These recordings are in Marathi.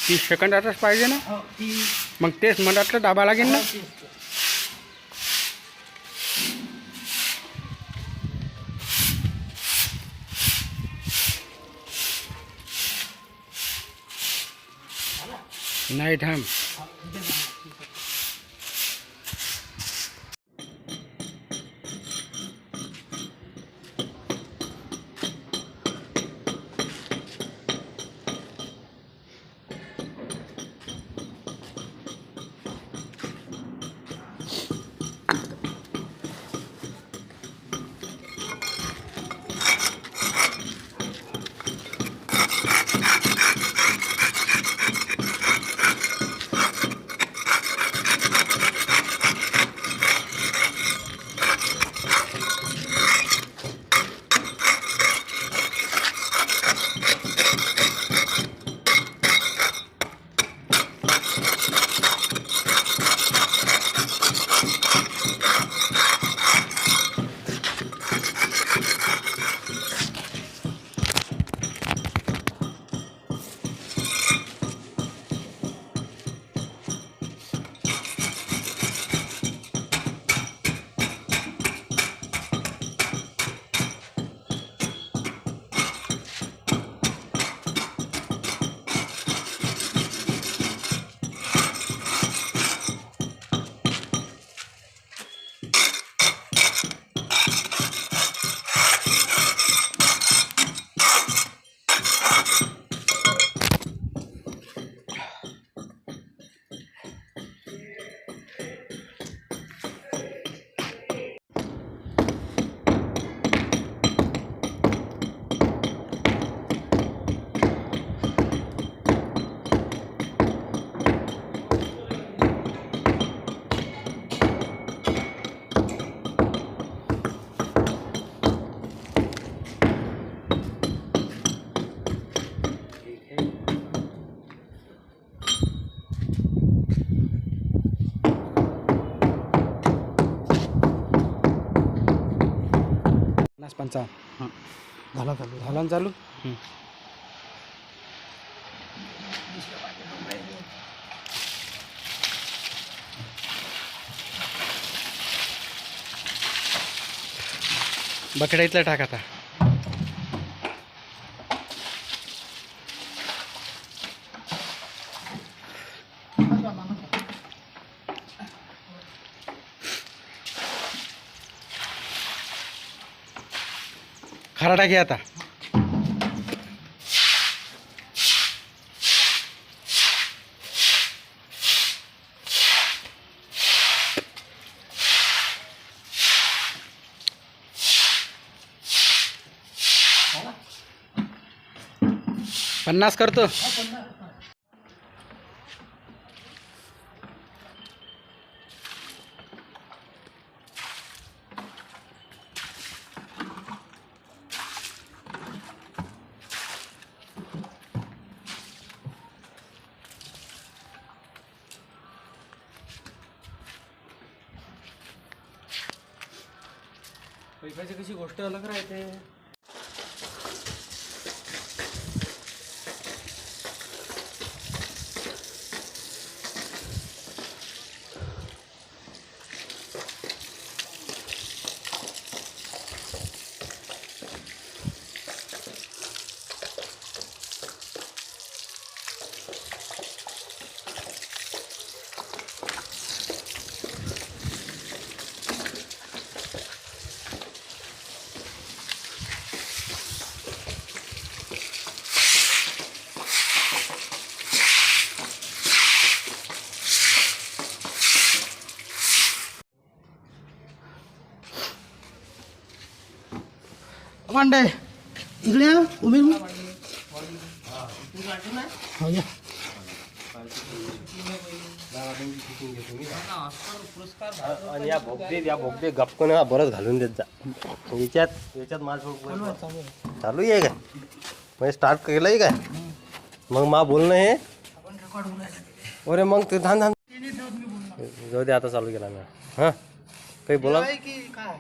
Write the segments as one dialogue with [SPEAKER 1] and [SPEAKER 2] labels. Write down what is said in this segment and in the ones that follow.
[SPEAKER 1] तीस सेकंदाचाच पाहिजे ना. मग तेच मधातलं दाबा लागेल ना. नाही थांब. पंचा झाला चालू. बकड्या इथला टाक आता. खरा टाकी आता. पन्नास करतो. पैशाची कशी गोष्ट अलग राहते. वांडे इकडे उभी
[SPEAKER 2] या भोगदे गपकन बरंच घालून देत जा. याच्यात माल चालू आहे काय म्हणजे स्टार्ट केलंय काय. मग मा बोलणं हे अरे मग ते धान धान जाऊ दे आता चालू केला मी. हां काही बोला
[SPEAKER 3] की काय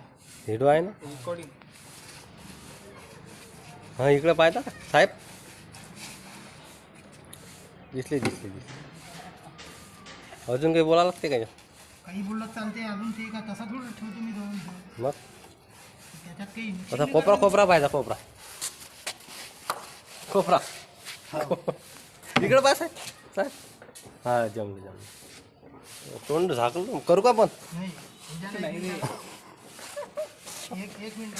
[SPEAKER 2] व्हिडिओ आहे ना.
[SPEAKER 3] रेकॉर्डिंग
[SPEAKER 2] हां इकडे पाहता का साहेब. दिसले. अजून काही बोलायला लागते का
[SPEAKER 3] काही बोललं चालते अजून ते का तसा थोडं ठेवतो मी जाऊन
[SPEAKER 2] मग.
[SPEAKER 3] त्याच्यात काही
[SPEAKER 2] असा कोपरा पाहिजे कोपरा इकडे पाय साहेब. हां जमलं. तोंड झाकलं करू का पण.
[SPEAKER 3] नाही एक मिनिट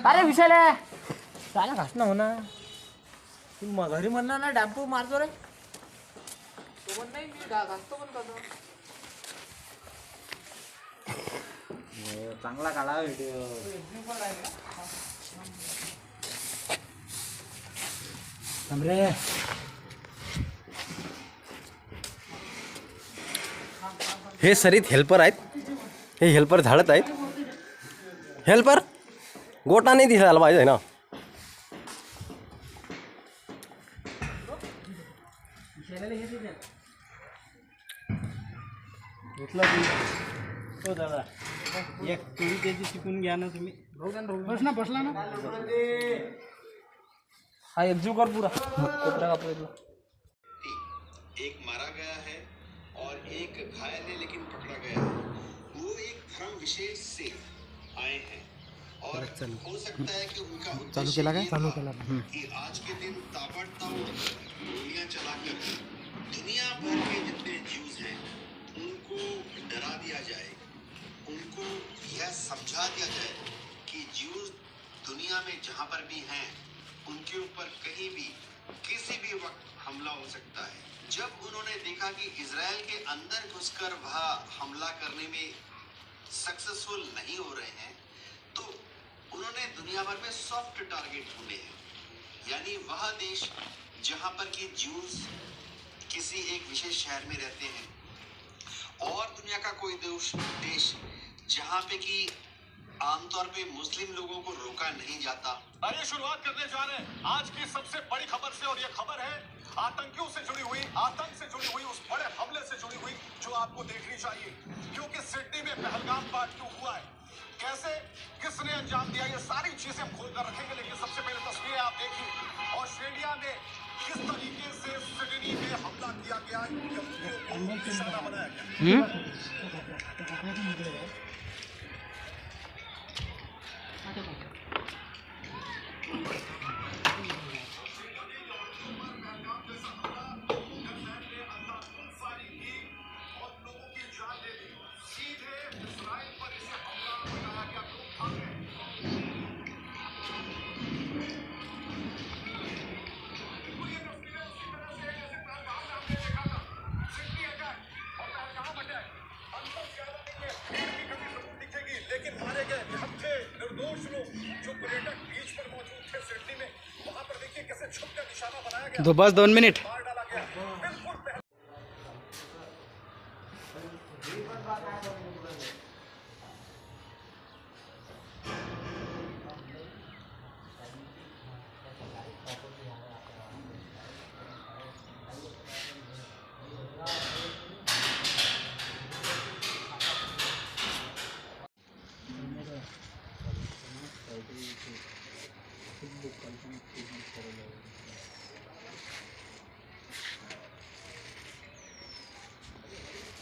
[SPEAKER 4] अरे विशाल चाला घास ना होणार तू घरी म्हणणार ना डॅम्पू मारतो रे तो पण नाही मी घासतो पण करतो चांगला काढा व्हिडिओ. रे
[SPEAKER 2] हे सरीत हेल्पर आहेत. हे हेल्पर झाडत आहेत. हेल्पर गोटा नाही दिसायला पाहिजे ना.
[SPEAKER 1] हो दादा एक तुरी त्याची शिकून घ्या ना तुम्ही. बसला ना
[SPEAKER 4] हा एकजू कर पुरा कोपरा कापला.
[SPEAKER 5] एक मारा गया है और एक घायल है लेकिन पकड़ा गया है. वो एक धर्म विशेष से आए हैं और हो सकता है कि उनका उद्देश्य ये था कि आज के दिन ताबड़तोड़ गोलियां चलाकर दुनिया भर के जितने ज्यूज हैं उनको डरा दिया जाए, उनको यह समझा दिया जाए कि ज्यूज दुनिया में जहां पर भी हैं उनके ऊपर कहीं भी किसी भी वक्त हमला हो सकता है. जब उन्होंने देखा कि इजराइल के अंदर घुसकर वह हमला करने में सक्सेसफुल नहीं हो रहे हैं तो उन्होंने दुनिया भर में सॉफ्ट टारगेट ढूंढे हैं. यानी वह देश जहां पर कि ज्यूज किसी एक विशेष शहर में रहते हैं और दुनिया का कोई देश जहां पे कि आमतौर पे मुस्लिम लोगों को रोका नहीं जाता.
[SPEAKER 6] आइए शुरुआत करने जा रहे हैं आज की सबसे बड़ी खबर से और ये खबर है आतंकियों से जुड़ी हुई, आतंक से जुड़ी हुई, उस बड़े हमले से जुड़ी हुई जो आपको देखनी चाहिए क्योंकि सिडनी में पहलगाम पार्ट क्यों हुआ है, कैसे किसने अंजाम दिया, ये सारी चीजें हम खोलकर रखेंगे. लेकिन सबसे पहले तस्वीरें आप देखिए ऑस्ट्रेलिया में किस तरीके से सिडनी में हमला किया गया, निशाना बनाया गया. लेकिन मारे गए निहत्थे निर्दोष लोग जो पर्यटक बीच पर मौजूद थे सिडनी में, वहां पर देखिए कैसे छुप कर निशाना बनाया गया,
[SPEAKER 1] तो बस 2 मिनिट.
[SPEAKER 6] मार डाला गया. बिल्कुल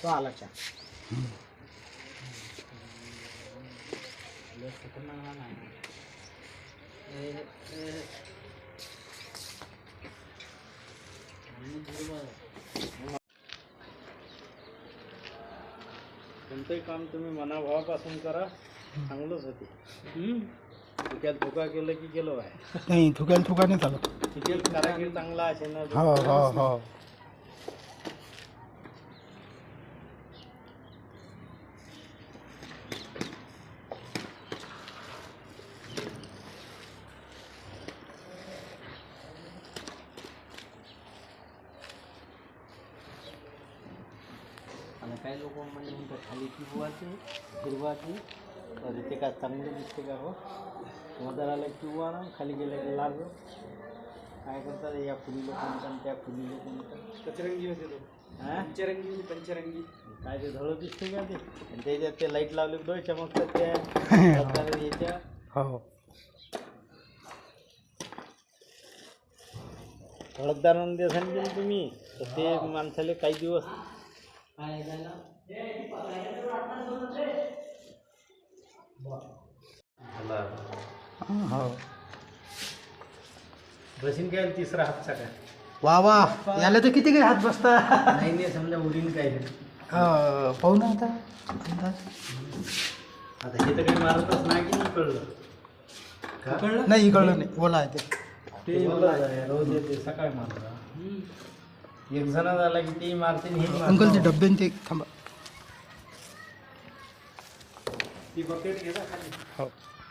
[SPEAKER 4] तो आला चा
[SPEAKER 1] कोणतंही काम तुम्ही मनाभावापासून करा चांगलंच होते. धुक्यात धोका केलं की गेलो आहे.
[SPEAKER 3] नाही थुका नाही चालत.
[SPEAKER 1] तिथे कारागीर चांगला असेल ना.
[SPEAKER 3] हो
[SPEAKER 4] आणि काही लोक म्हणजे म्हणतात खाली किंवाची हिरवाची तर ते काय चांगलं दिसते का हो मधार आलं किंवा ना खाली गेलं की लाल
[SPEAKER 1] काय करतात या फुलीला कोणतं आणि त्या फुलीला कोणतं
[SPEAKER 3] कचरंगी होते तो पंचरंगी होती पंचरंगी
[SPEAKER 1] काय ते धळं दिसते का ते आणि त्याच्यात ते लाईट लावले डोळे चमकतात त्या याच्या
[SPEAKER 3] हो
[SPEAKER 1] हळददार आणून सांगितलं तुम्ही तर ते माणसाले काही दिवस
[SPEAKER 3] हो
[SPEAKER 1] बसीन काय तिसरा हातचा काय
[SPEAKER 3] वा वा याला तर किती काही हात बसता
[SPEAKER 1] नाही नाही समजा उडीन काय
[SPEAKER 3] पाहू ना आता अंदाज
[SPEAKER 1] आता हे तर काही मारतच नाही की नाही कळलं
[SPEAKER 3] कळलं नाही कळलं नाही बोला आहे ते
[SPEAKER 1] ते बोलत आहे रोज येते सकाळी मारता एक जण झाला की ते मारते आणि हे
[SPEAKER 3] अंकलचे डब्बे न ते थांबा
[SPEAKER 1] ती बकेट घेता खाली
[SPEAKER 3] हो